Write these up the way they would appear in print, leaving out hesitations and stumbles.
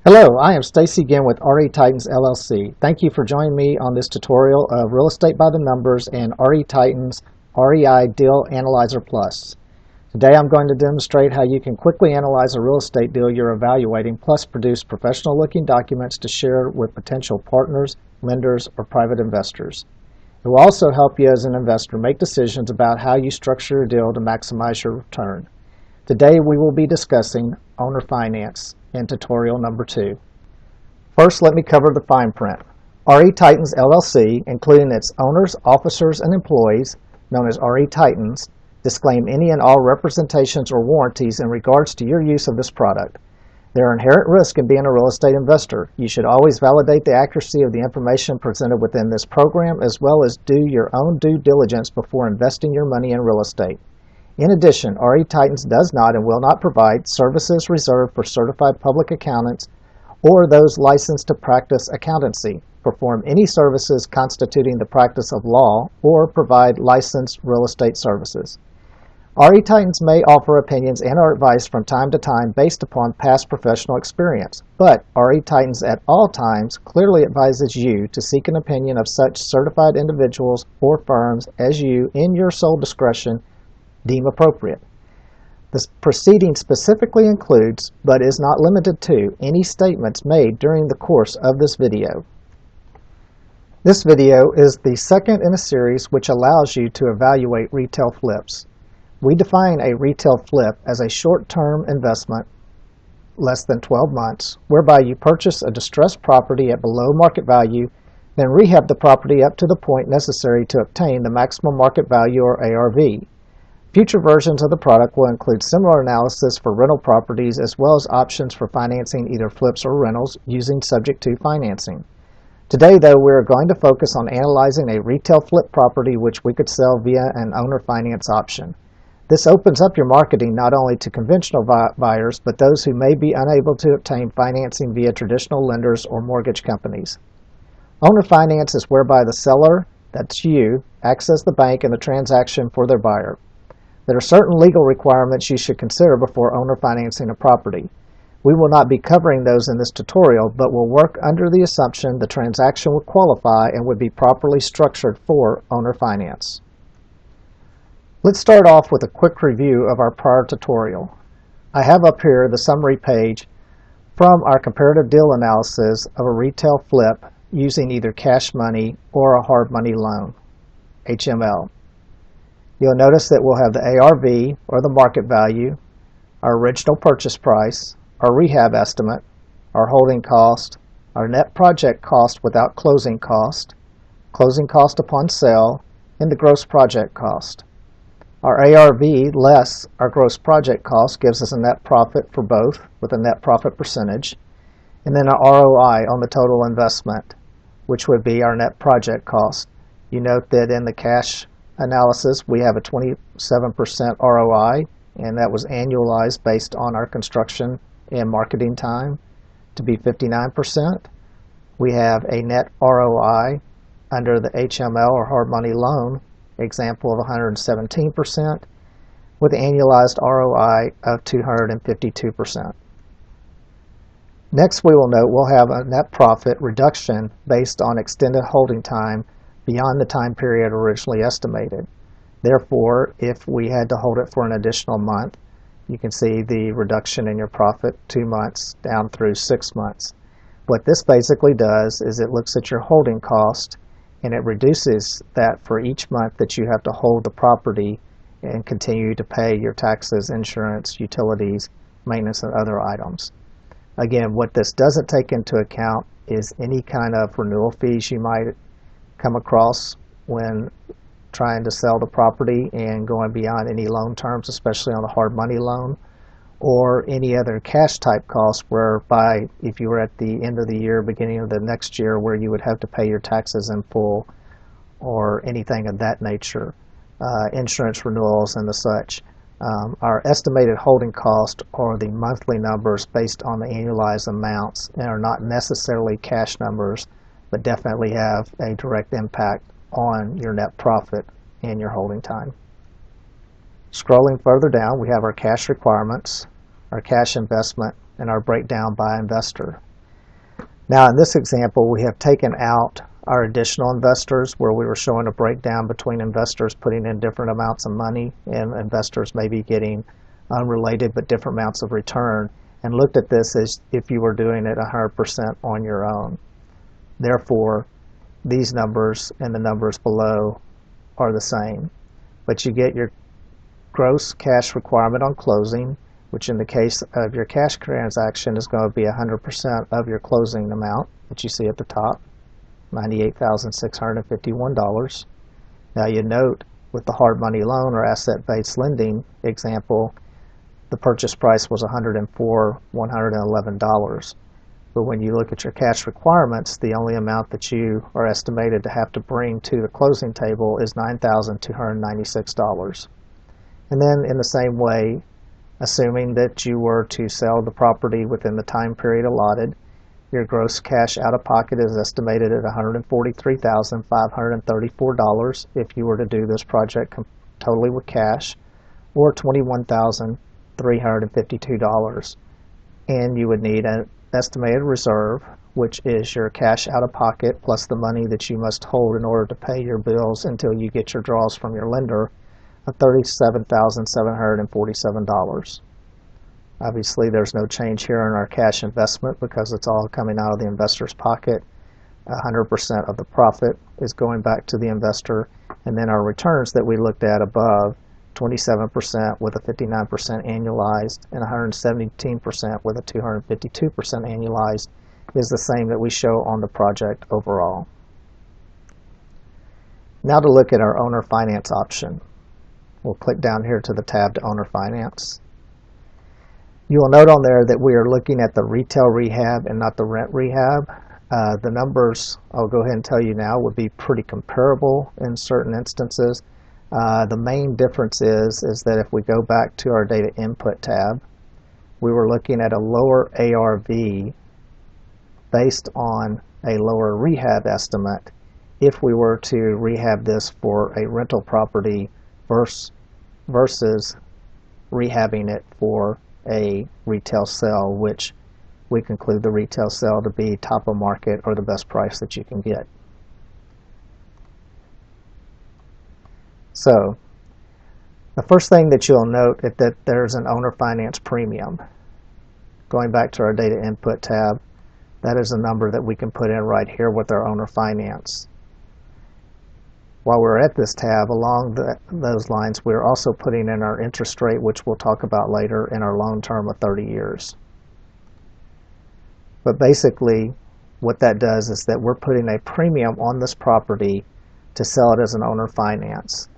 Hello, I am Stacy again with RE Titans LLC. Thank you for joining me on this tutorial of Real Estate by the Numbers and RE Titans REI Deal Analyzer Plus. Today I'm going to demonstrate how you can quickly analyze a real estate deal you're evaluating, plus produce professional-looking documents to share with potential partners, lenders, or private investors. It will also help you as an investor make decisions about how you structure your deal to maximize your return. Today we will be discussing owner finance in tutorial number 2. First, let me cover the fine print. RE Titans LLC, including its owners, officers, and employees, known as RE Titans, disclaim any and all representations or warranties in regards to your use of this product. There are inherent risks in being a real estate investor. You should always validate the accuracy of the information presented within this program, as well as do your own due diligence before investing your money in real estate. In addition, RE Titans does not and will not provide services reserved for certified public accountants or those licensed to practice accountancy, perform any services constituting the practice of law, or provide licensed real estate services. RE Titans may offer opinions and or advice from time to time based upon past professional experience, but RE Titans at all times clearly advises you to seek an opinion of such certified individuals or firms as you, in your sole discretion, deem appropriate. This proceeding specifically includes, but is not limited to, any statements made during the course of this video. This video is the second in a series which allows you to evaluate retail flips. We define a retail flip as a short-term investment, less than 12 months, whereby you purchase a distressed property at below market value, then rehab the property up to the point necessary to obtain the maximum market value or ARV. Future versions of the product will include similar analysis for rental properties as well as options for financing either flips or rentals using subject-to financing. Today, though, we are going to focus on analyzing a retail flip property which we could sell via an owner finance option. This opens up your marketing not only to conventional buyers, but those who may be unable to obtain financing via traditional lenders or mortgage companies. Owner finance is whereby the seller, that's you, acts as the bank in the transaction for their buyer. There are certain legal requirements you should consider before owner financing a property. We will not be covering those in this tutorial, but will work under the assumption the transaction would qualify and would be properly structured for owner finance. Let's start off with a quick review of our prior tutorial. I have up here the summary page from our comparative deal analysis of a retail flip using either cash money or a hard money loan, HML. You'll notice that we'll have the ARV, or the market value, our original purchase price, our rehab estimate, our holding cost, our net project cost without closing cost upon sale, and the gross project cost. Our ARV less our gross project cost gives us a net profit for both with a net profit percentage, and then our ROI on the total investment, which would be our net project cost. You note that in the cash analysis, we have a 27% ROI, and that was annualized based on our construction and marketing time to be 59%. We have a net ROI under the HML or hard money loan example of 117% with annualized ROI of 252%. Next, we will note we'll have a net profit reduction based on extended holding time beyond the time period originally estimated. Therefore, if we had to hold it for an additional month, you can see the reduction in your profit 2 months down through 6 months. What this basically does is it looks at your holding cost and it reduces that for each month that you have to hold the property and continue to pay your taxes, insurance, utilities, maintenance, and other items. Again, what this doesn't take into account is any kind of renewal fees you might come across when trying to sell the property and going beyond any loan terms, especially on a hard money loan, or any other cash type costs whereby if you were at the end of the year, beginning of the next year, where you would have to pay your taxes in full or anything of that nature, insurance renewals and the such. Our estimated holding cost are the monthly numbers based on the annualized amounts and are not necessarily cash numbers, but definitely have a direct impact on your net profit and your holding time. Scrolling further down, we have our cash requirements, our cash investment, and our breakdown by investor. Now in this example, we have taken out our additional investors where we were showing a breakdown between investors putting in different amounts of money and investors maybe getting unrelated but different amounts of return, and looked at this as if you were doing it 100% on your own. Therefore, these numbers and the numbers below are the same. But you get your gross cash requirement on closing, which in the case of your cash transaction is going to be 100% of your closing amount that you see at the top, $98,651. Now you note with the hard money loan or asset-based lending example, the purchase price was $104,111. But when you look at your cash requirements, the only amount that you are estimated to have to bring to the closing table is $9,296. And then in the same way, assuming that you were to sell the property within the time period allotted, your gross cash out of pocket is estimated at $143,534 if you were to do this project totally with cash, or $21,352. And you would need an estimated reserve, which is your cash out of pocket plus the money that you must hold in order to pay your bills until you get your draws from your lender, of $37,747. Obviously, there's no change here in our cash investment because it's all coming out of the investor's pocket. 100% of the profit is going back to the investor. And then our returns that we looked at above, 27% with a 59% annualized and 117% with a 252% annualized, is the same that we show on the project overall. Now to look at our owner finance option. We'll click down here to the tab to owner finance. You will note on there that we are looking at the retail rehab and not the rent rehab. The numbers, I'll go ahead and tell you now, would be pretty comparable in certain instances. The main difference is that if we go back to our data input tab, we were looking at a lower ARV based on a lower rehab estimate if we were to rehab this for a rental property versus rehabbing it for a retail sale, which we conclude the retail sale to be top of market or the best price that you can get. So the first thing that you'll note is that there's an owner finance premium. Going back to our data input tab, that is a number that we can put in right here with our owner finance. While we're at this tab, along those lines, we're also putting in our interest rate, which we'll talk about later, in our loan term of 30 years. But basically, what that does is that we're putting a premium on this property to sell it as an owner finance.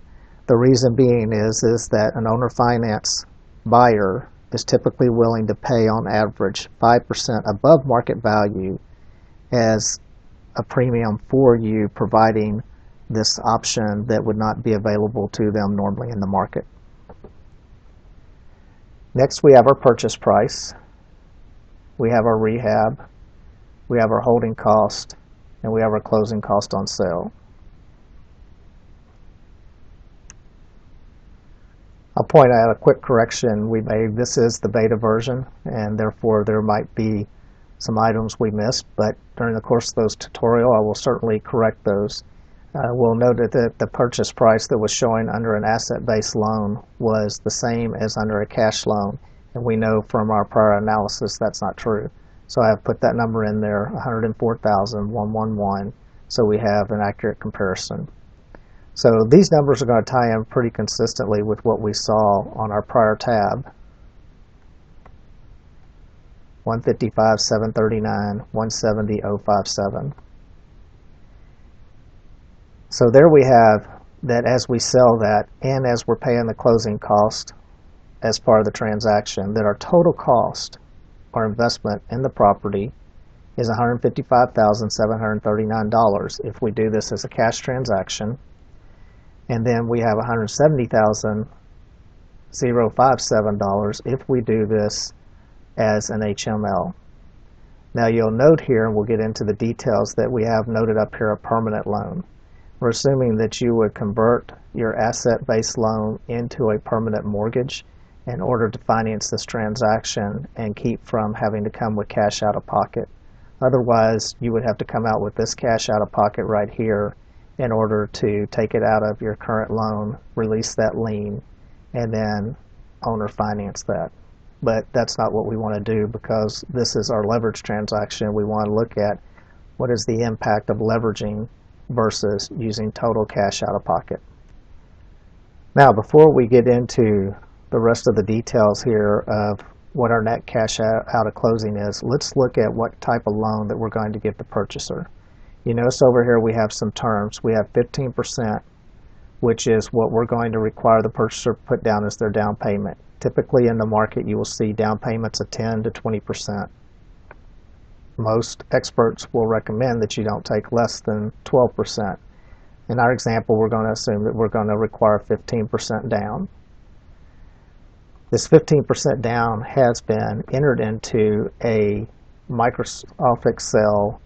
The reason being is that an owner finance buyer is typically willing to pay on average 5% above market value as a premium for you, providing this option that would not be available to them normally in the market. Next, we have our purchase price, we have our rehab, we have our holding cost, and we have our closing cost on sale. I'll point out a quick correction we made. This is the beta version, and therefore there might be some items we missed, but during the course of those tutorial I will certainly correct those. We'll note that the purchase price that was showing under an asset-based loan was the same as under a cash loan, and we know from our prior analysis that's not true. So I have put that number in there, $104,111, so we have an accurate comparison. So these numbers are going to tie in pretty consistently with what we saw on our prior tab. 155,739, 170,057. So there we have that as we sell that and as we're paying the closing cost as part of the transaction, that our total cost, our investment in the property, is $155,739 if we do this as a cash transaction. And then we have $170,057 if we do this as an HML. Now you'll note here, and we'll get into the details, that we have noted up here a permanent loan. We're assuming that you would convert your asset-based loan into a permanent mortgage in order to finance this transaction and keep from having to come with cash out of pocket. Otherwise, you would have to come out with this cash out of pocket right here in order to take it out of your current loan, release that lien, and then owner finance that. But that's not what we want to do, because this is our leverage transaction. We want to look at what is the impact of leveraging versus using total cash out of pocket. Now, before we get into the rest of the details here of what our net cash out of closing is, let's look at what type of loan that we're going to give the purchaser. You notice over here we have some terms. We have 15%, which is what we're going to require the purchaser to put down as their down payment. Typically in the market you will see down payments of 10 to 20%. Most experts will recommend that you don't take less than 12%. In our example, we're going to assume that we're going to require 15% down. This 15% down has been entered into a Microsoft Excel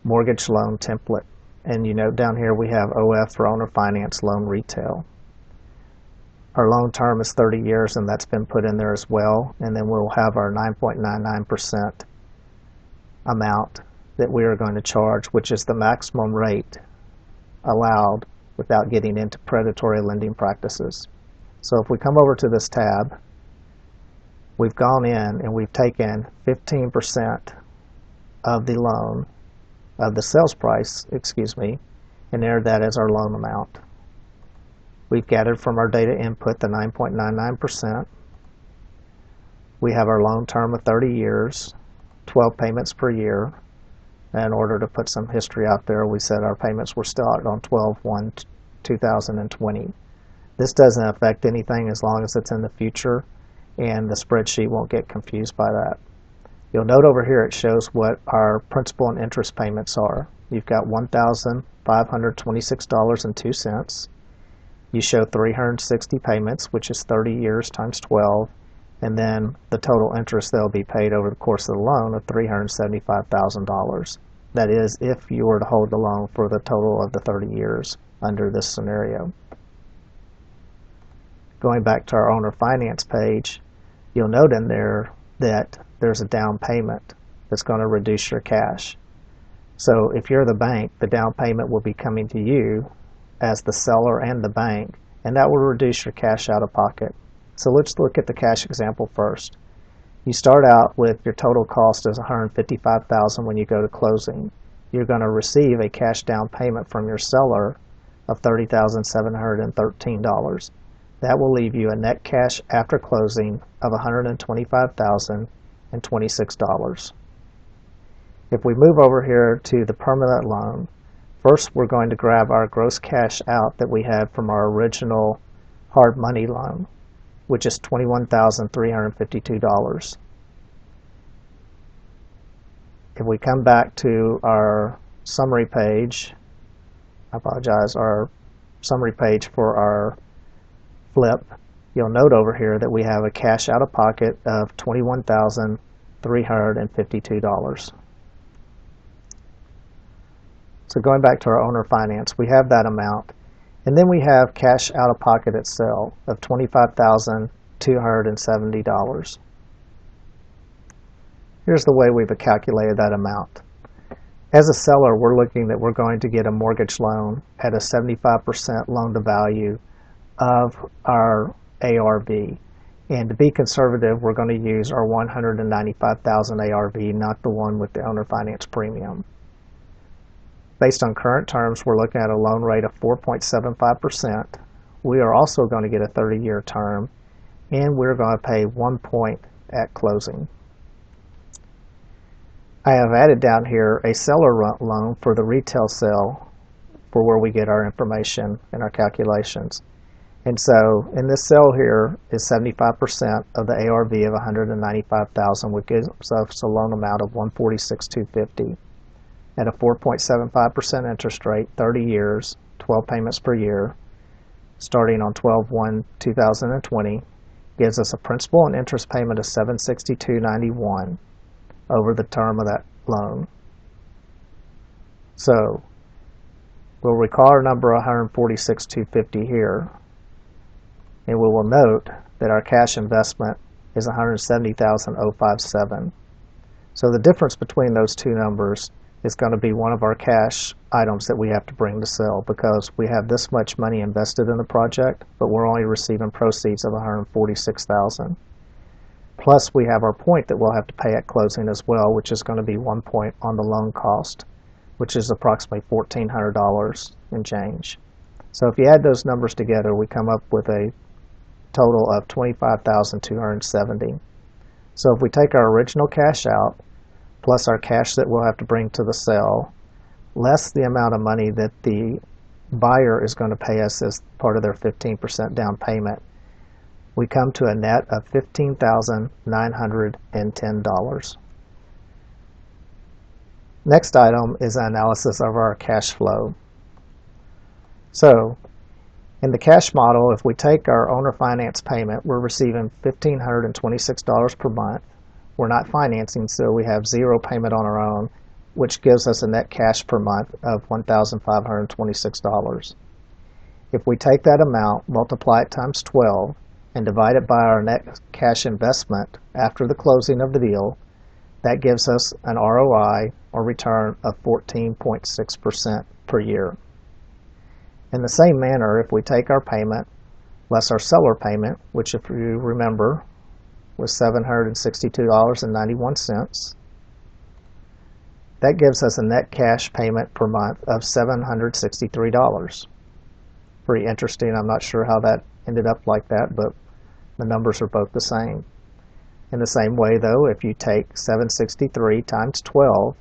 mortgage loan template. And you note down here we have OF for owner finance loan retail. Our loan term is 30 years, and that's been put in there as well. And then we'll have our 9.99% amount that we are going to charge, which is the maximum rate allowed without getting into predatory lending practices. So if we come over to this tab, we've gone in and we've taken 15% of the loan, of the sales price, and entered that as our loan amount. We've gathered from our data input the 9.99%. We have our loan term of 30 years, 12 payments per year. And in order to put some history out there, we said our payments were started on 12/1/2020. This doesn't affect anything as long as it's in the future, and the spreadsheet won't get confused by that. You'll note over here it shows what our principal and interest payments are. You've got $1,526.02. You show 360 payments, which is 30 years times 12, and then the total interest that will be paid over the course of the loan of $375,000. That is, if you were to hold the loan for the total of the 30 years under this scenario. Going back to our owner finance page, you'll note in there that there's a down payment that's going to reduce your cash. So if you're the bank, the down payment will be coming to you as the seller and the bank, and that will reduce your cash out of pocket. So let's look at the cash example first. You start out with your total cost is $155,000 when you go to closing. You're going to receive a cash down payment from your seller of $30,713. That will leave you a net cash after closing of $125,026. If we move over here to the permanent loan, first we're going to grab our gross cash out that we had from our original hard money loan, which is $21,352. If we come back to our summary page, our summary page for our flip, you'll note over here that we have a cash out of pocket of $21,352. So going back to our owner finance, we have that amount. And then we have cash out of pocket itself of $25,270. Here's the way we've calculated that amount. As a seller, we're looking that we're going to get a mortgage loan at a 75% loan to value of our ARV. And to be conservative, we're going to use our $195,000 ARV, not the one with the owner finance premium. Based on current terms, we're looking at a loan rate of 4.75%. We are also going to get a 30-year term, and we're going to pay 1 point at closing. I have added down here a seller loan for the retail sale for where we get our information and our calculations. And so in this cell here is 75% of the ARV of $195,000, which gives us a loan amount of $146,250 at a 4.75% interest rate, 30 years, 12 payments per year, starting on 12/1/2020, gives us a principal and interest payment of $762.91 over the term of that loan. So we'll recall our number $146,250 here, and we will note that our cash investment is $170,057. So the difference between those two numbers is going to be one of our cash items that we have to bring to sell, because we have this much money invested in the project, but we're only receiving proceeds of $146,000. Plus we have our point that we'll have to pay at closing as well, which is going to be 1 point on the loan cost, which is approximately $1,400 and change. So if you add those numbers together, we come up with a total of $25,270. So if we take our original cash out, plus our cash that we'll have to bring to the sale, less the amount of money that the buyer is going to pay us as part of their 15% down payment, we come to a net of $15,910. Next item is an analysis of our cash flow. So in the cash model, if we take our owner finance payment, we're receiving $1,526 per month. We're not financing, so we have zero payment on our own, which gives us a net cash per month of $1,526. If we take that amount, multiply it times 12, and divide it by our net cash investment after the closing of the deal, that gives us an ROI, or return, of 14.6% per year. In the same manner, if we take our payment less our seller payment, which, if you remember, was $762.91, that gives us a net cash payment per month of $763. Pretty interesting. I'm not sure how that ended up like that, but the numbers are both the same. In the same way, though, if you take 763 times 12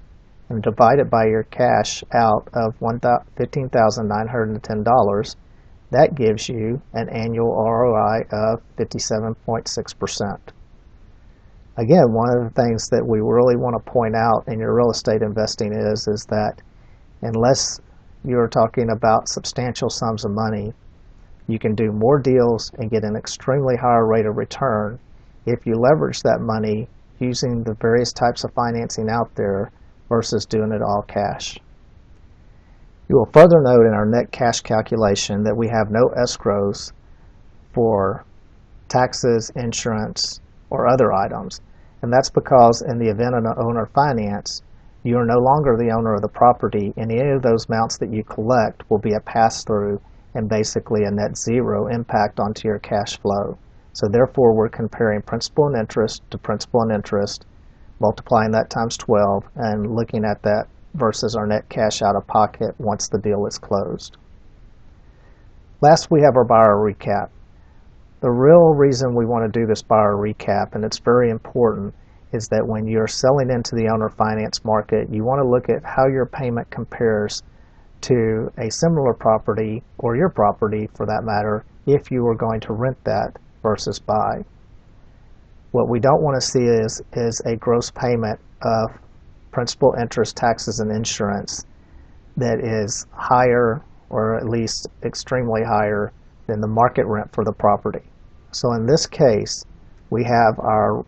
and divide it by your cash out of $15,910, that gives you an annual ROI of 57.6%. Again, one of the things that we really want to point out in your real estate investing is that unless you're talking about substantial sums of money, you can do more deals and get an extremely higher rate of return if you leverage that money using the various types of financing out there versus doing it all cash. You will further note in our net cash calculation that we have no escrows for taxes, insurance, or other items. And that's because in the event of an owner finance, you are no longer the owner of the property, and any of those amounts that you collect will be a pass-through and basically a net zero impact onto your cash flow. So therefore, we're comparing principal and interest to principal and interest, multiplying that times 12, and looking at that versus our net cash out of pocket once the deal is closed. Last, we have our buyer recap. The real reason we want to do this buyer recap, and it's very important, is that when you're selling into the owner finance market, you want to look at how your payment compares to a similar property, or your property for that matter, if you were going to rent that versus buy. What we don't want to see is a gross payment of principal, interest, taxes, and insurance that is higher, or at least extremely higher, than the market rent for the property. So in this case, we have our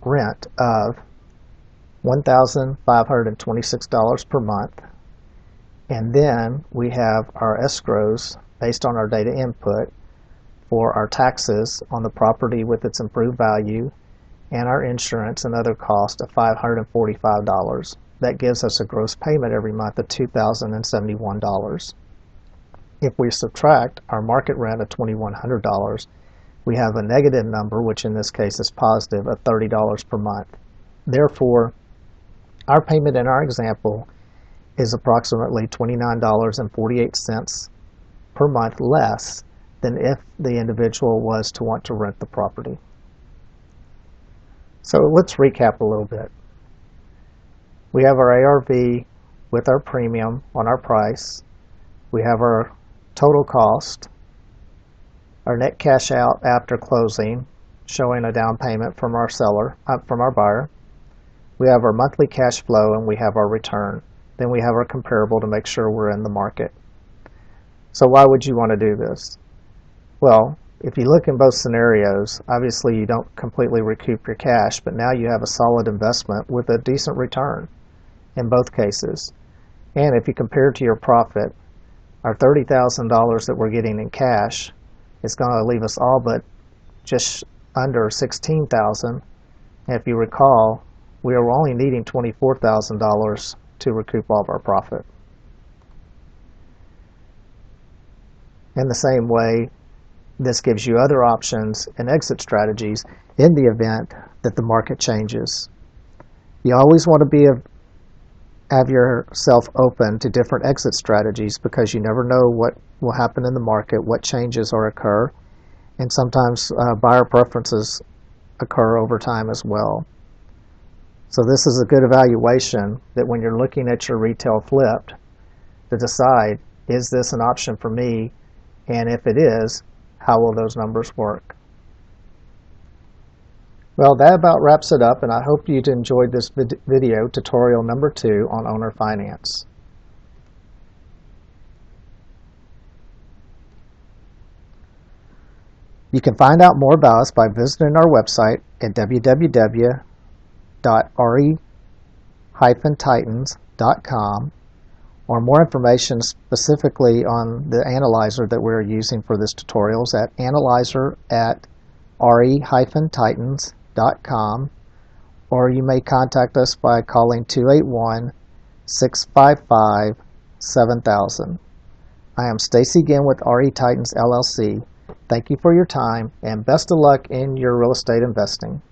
rent of $1,526 per month, and then we have our escrows based on our data input for our taxes on the property with its improved value, and our insurance and other costs of $545. That gives us a gross payment every month of $2,071. If we subtract our market rent of $2,100, we have a negative number, which in this case is positive, of $30 per month. Therefore, our payment in our example is approximately $29.48 per month less than if the individual was to want to rent the property. So let's recap a little bit. We have our ARV with our premium on our price. We have our total cost, our net cash out after closing, showing a down payment from our seller, from our buyer. We have our monthly cash flow, and we have our return. Then we have our comparable to make sure we're in the market. So why would you want to do this? Well, if you look in both scenarios, obviously you don't completely recoup your cash, but now you have a solid investment with a decent return in both cases. And if you compare to your profit, our $30,000 that we're getting in cash is going to leave us all but just under $16,000. And if you recall, we are only needing $24,000 to recoup all of our profit. In the same way, this gives you other options and exit strategies in the event that the market changes. You always want to have yourself open to different exit strategies because you never know what will happen in the market, what changes or occur, and sometimes buyer preferences occur over time as well. So this is a good evaluation that when you're looking at your retail flipped to decide, is this an option for me? And if it is, how will those numbers work? Well, that about wraps it up, and I hope you'd enjoyed this video tutorial number 2 on owner finance. You can find out more about us by visiting our website at www.re-titans.com, or more information specifically on the analyzer that we're using for this tutorial is at analyzer@re-titans.com, or you may contact us by calling 281-655-7000. I am Stacy again with RE Titans LLC. Thank you for your time and best of luck in your real estate investing.